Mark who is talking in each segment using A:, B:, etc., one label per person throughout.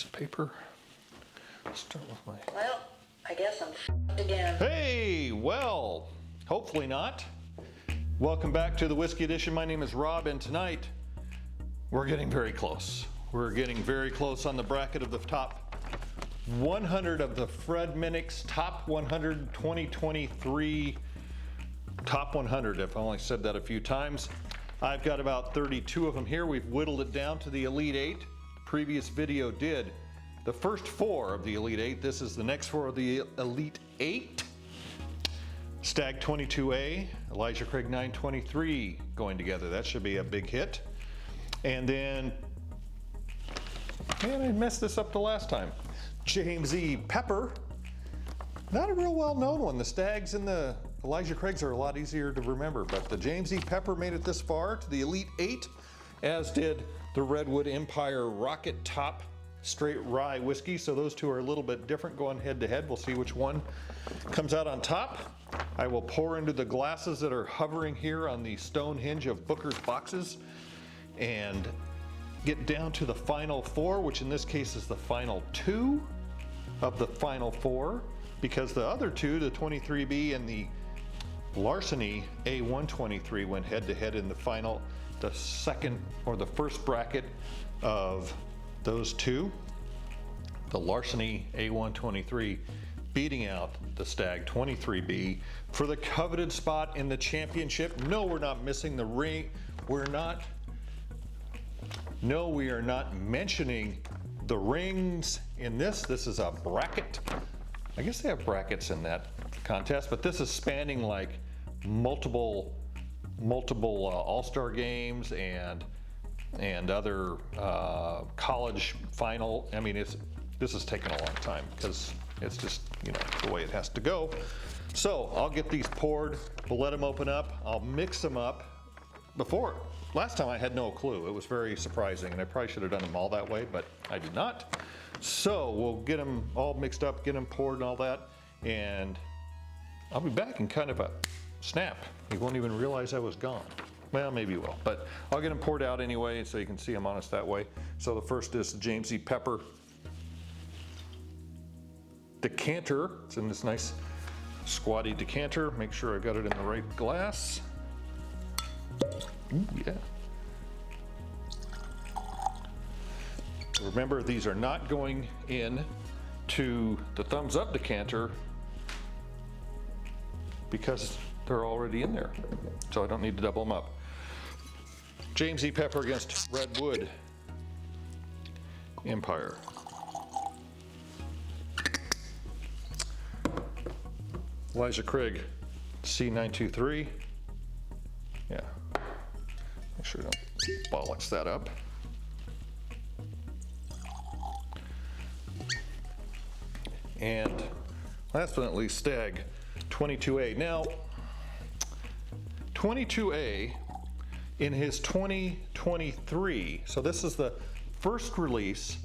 A: of paper. Start with my...
B: Well, I guess I'm f***ed again.
A: Hey, well, hopefully not. Welcome back to the Whiskey Edition. My name is Rob, and tonight we're getting very close. We're getting very close on the bracket of the top 100 of the Fred Minnick's Top 100 2023 Top 100. I've only said that a few times. I've got about 32 of them here. We've whittled it down to the Elite 8. The previous video did the first 4 of the Elite 8. This is the next 4 of the Elite 8. Stagg 22A, Elijah Craig 923 going together. That should be a big hit. And then, man, I messed this up the last time. James E. Pepper. Not a real well-known one. The Staggs and the Elijah Craigs are a lot easier to remember, but the James E. Pepper made it this far to the Elite 8, as did the Redwood Empire Rocket Top Straight Rye Whiskey. So those two are a little bit different going head to head. We'll see which one comes out on top. I will pour into the glasses that are hovering here on the stone hinge of Booker's boxes and get down to the final 4, which in this case is the final 2 of the final 4, because the other 2, the 23B and the Larceny A123, went head to head in the final, the second or the first bracket of those 2. The Larceny A123 beating out the Stagg 23B for the coveted spot in the championship. No, we're not missing the ring. We are not mentioning the rings in this. This is a bracket. I guess they have brackets in that contest, but this is spanning like multiple all-star games and other college final. I mean, this is taking a long time because it's just, you know, the way it has to go. So I'll get these poured. We'll let them open up. I'll mix them up. Before, last time I had no clue. It was very surprising, and I probably should have done them all that way, but I did not. So we'll get them all mixed up, get them poured and all that, and I'll be back in kind of a snap. You won't even realize I was gone. Well, maybe you will, but I'll get them poured out anyway so you can see them on us that way. So the first is the James E. Pepper Decanter. It's in this nice squatty decanter. Make sure I got it in the right glass. Ooh, yeah. Remember, these are not going in to the thumbs up decanter because they're already in there. So I don't need to double them up. James E. Pepper against Redwood Empire. Elijah Craig C923. Yeah. Make sure I don't bollocks that up. And last but not least, Stagg 22A. Now, 22A in his 2023, so this is the first release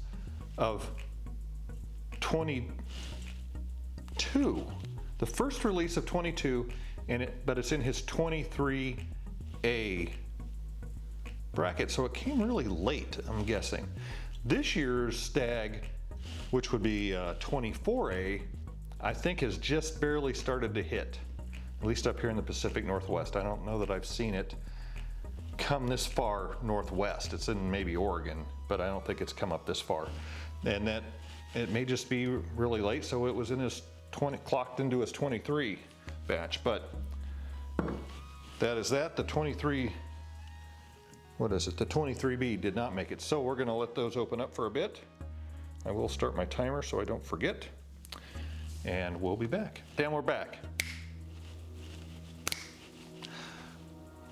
A: of 22. The first release of 22, but it's in his 23A bracket, so it came really late, I'm guessing. This year's Stagg, which would be 24A, I think has just barely started to hit, at least up here in the Pacific Northwest. I don't know that I've seen it come this far northwest. It's in maybe Oregon, but I don't think it's come up this far. And that it may just be really late, so it was in his clocked into his 23 batch, but that is that. The 23, what is it? The 23B did not make it. So we're gonna let those open up for a bit. I will start my timer so I don't forget, and we'll be back. Then we're back.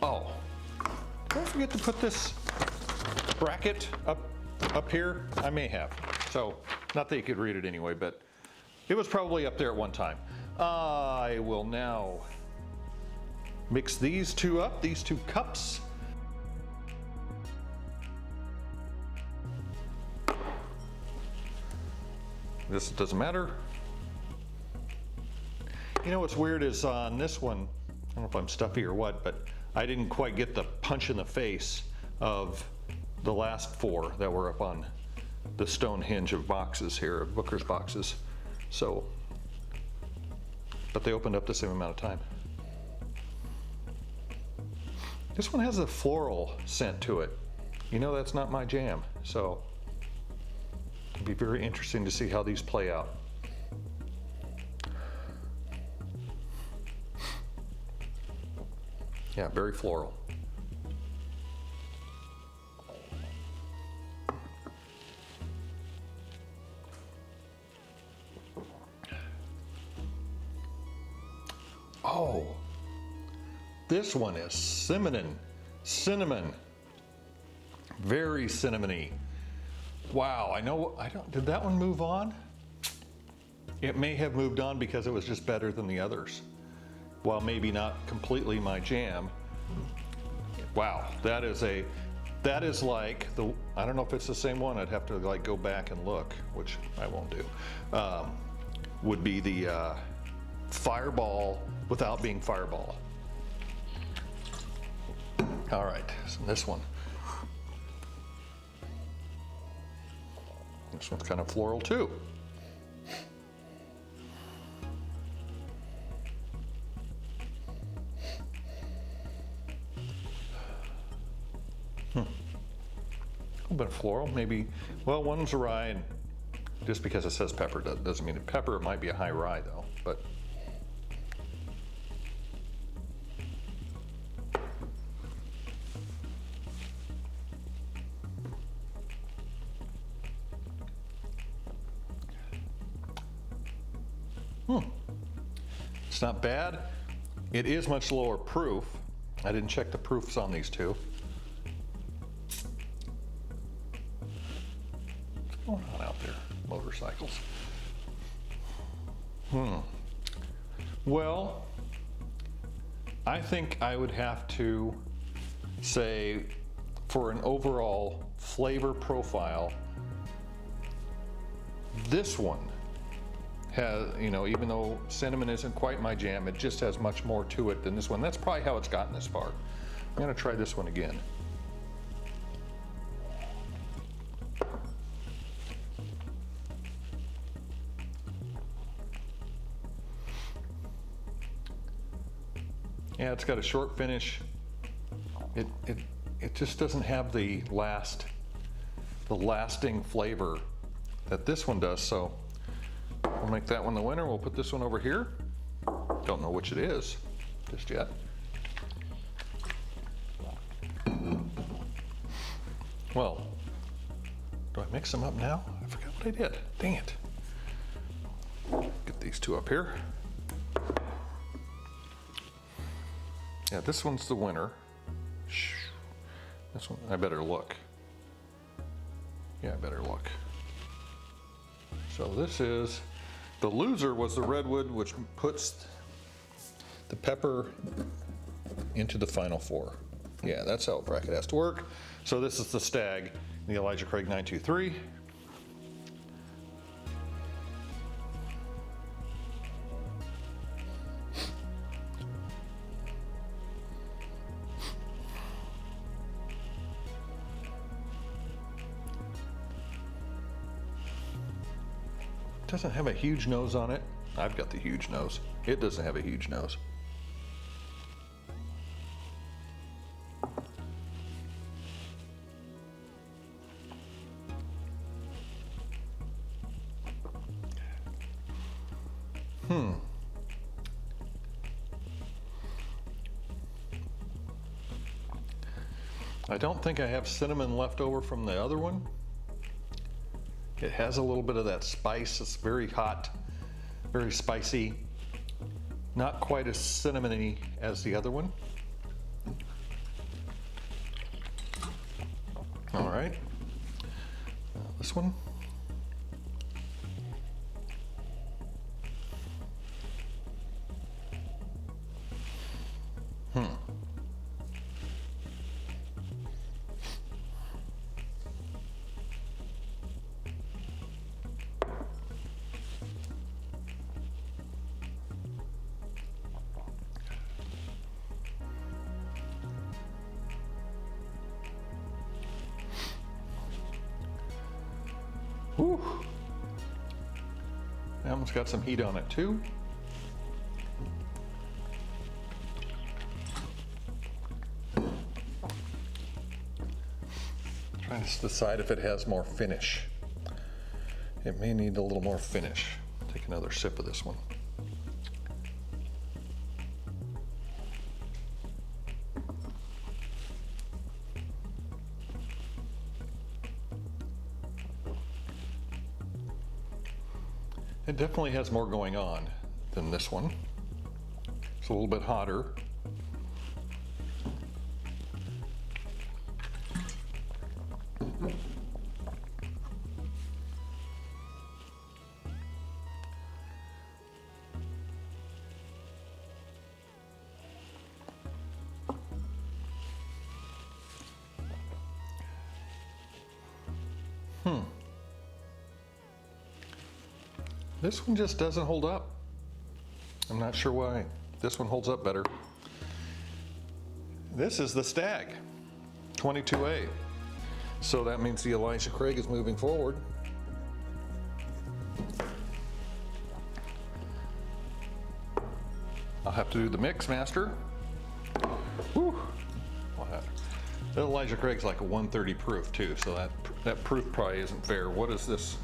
A: Oh, did I forget to put this bracket up here? I may have. So, not that you could read it anyway, but it was probably up there at one time. I will now mix these two up, these 2 cups. This doesn't matter. You know what's weird is on this one, I don't know if I'm stuffy or what, but I didn't quite get the punch in the face of the last 4 that were up on the Stonehenge of boxes here, of Booker's boxes. So, but they opened up the same amount of time. This one has a floral scent to it. You know, that's not my jam, so it'd be very interesting to see how these play out. Yeah, very floral. Oh, this one is cinnamon, very cinnamony. Wow, did that one move on? It may have moved on because it was just better than the others. While maybe not completely my jam. Wow, that is like I don't know if it's the same one, I'd have to like go back and look, which I won't do. Would be the Fireball without being Fireball. All right, so this one. This one's kind of floral too. A little bit of floral, maybe. Well, one's a rye, and just because it says pepper doesn't mean pepper. It might be a high rye though, but. It's not bad. It is much lower proof. I didn't check the proofs on these two. What's going on out there? Motorcycles. Well, I think I would have to say for an overall flavor profile, this one has, you know, even though cinnamon isn't quite my jam, it just has much more to it than this one. That's probably how it's gotten this far. I'm gonna try this one again. Yeah, it's got a short finish. It just doesn't have the lasting flavor that this one does, so we'll make that one the winner. We'll put this one over here. Don't know which it is just yet. Well, do I mix them up now? I forgot what I did. Dang it. Get these two up here. Yeah, this one's the winner. This one, I better look. Yeah, I better look. So this is, the loser was the Redwood, which puts the pepper into the final four. Yeah, that's how a bracket has to work. So this is the Stagg, the Elijah Craig 923. Doesn't have a huge nose on it. I've got the huge nose. It doesn't have a huge nose. I don't think I have cinnamon left over from the other one. It has a little bit of that spice. It's very hot, very spicy. Not quite as cinnamony as the other one. All right. This one. Whew. That one's got some heat on it too. Trying to decide if it has more finish. It may need a little more finish. Take another sip of this one. It definitely has more going on than this one. It's a little bit hotter. This one just doesn't hold up. I'm not sure why. This one holds up better. This is the Stagg 22A. So that means the Elijah Craig is moving forward. I'll have to do the mix master. Whew. The Elijah Craig's like a 130 proof too, so that proof probably isn't fair. What is this?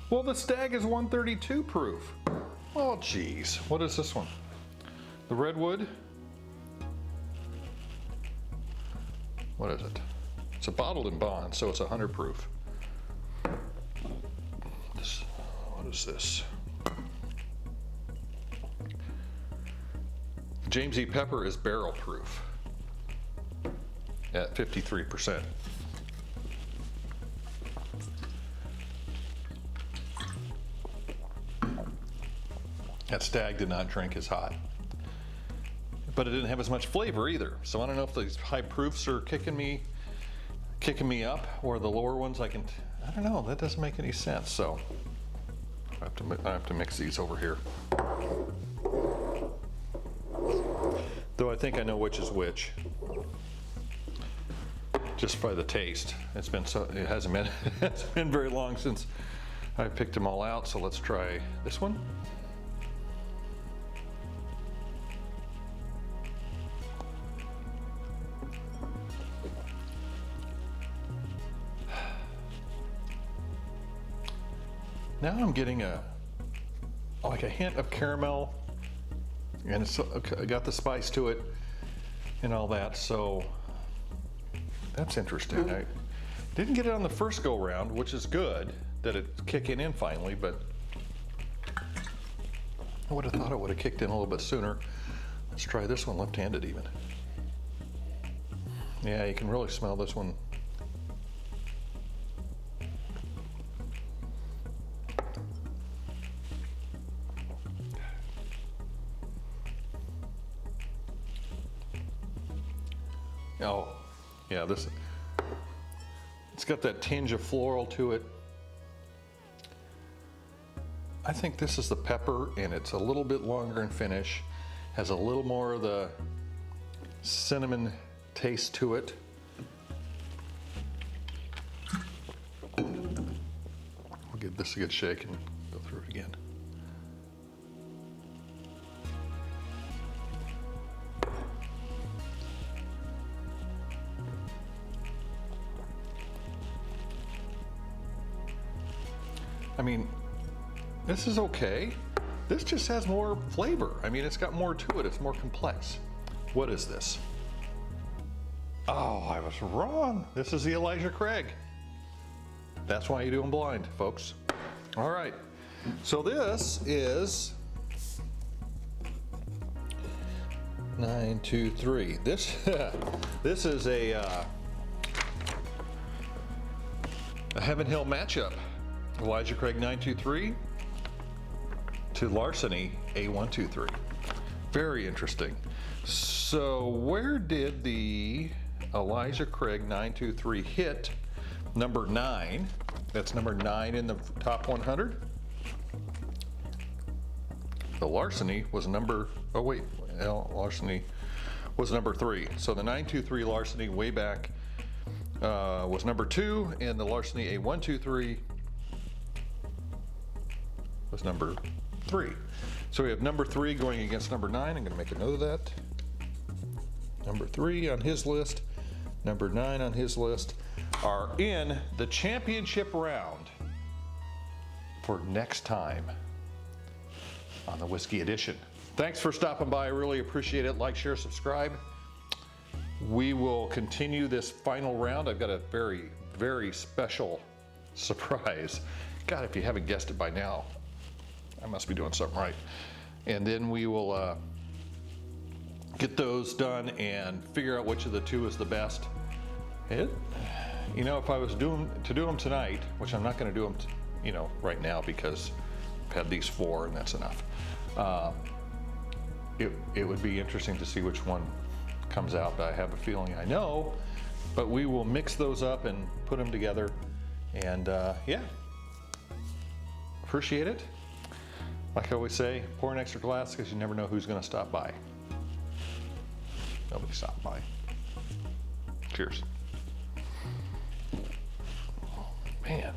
A: Well, the Stagg is 132 proof. Oh, geez. What is this one? The Redwood? What is it? It's a bottled in bond, so it's 100 proof. What is this? James E. Pepper is barrel proof at 53%. That Stagg did not drink as hot, but it didn't have as much flavor either. So I don't know if these high proofs are kicking me up, or the lower ones I don't know. That doesn't make any sense. So I have to mix these over here. Though I think I know which is which, just by the taste. It hasn't been very long since I picked them all out. So let's try this one. Now I'm getting a hint of caramel, and it's got the spice to it and all that, so that's interesting. I didn't get it on the first go round, which is good that it's kicking in finally, but I would have thought it would have kicked in a little bit sooner. Let's try this one left-handed even. Yeah, you can really smell this one. Oh, yeah, it's got that tinge of floral to it. I think this is the pepper, and it's a little bit longer in finish, has a little more of the cinnamon taste to it. We'll give this a good shake and go through it again. I mean, this is okay. This just has more flavor. I mean, it's got more to it. It's more complex. What is this? Oh, I was wrong. This is the Elijah Craig. That's why you do them blind, folks. All right. So this is 923. This is a Heaven Hill matchup. Elijah Craig 923 to Larceny A123. Very interesting. So where did the Elijah Craig 923 hit number 9? That's number 9 in the top 100. The Larceny was Larceny was number 3. So the 923 Larceny way back was number 2, and the larceny A123 was number 3. So we have number 3 going against number 9. I'm going to make a note of that. Number 3 on his list, number 9 on his list are in the championship round for next time on the Whiskey Edition. Thanks for stopping by. I really appreciate it. Like, share, subscribe. We will continue this final round. I've got a very, very special surprise. God, if you haven't guessed it by now, I must be doing something right. And then we will get those done and figure out which of the two is the best. You know, if I was to do them tonight, which I'm not going to do them, right now because I've had these 4 and that's enough. It would be interesting to see which one comes out, but I have a feeling I know. But we will mix those up and put them together, and yeah, appreciate it. Like I always say, pour an extra glass because you never know who's going to stop by. Nobody stopped by. Cheers. Oh, man.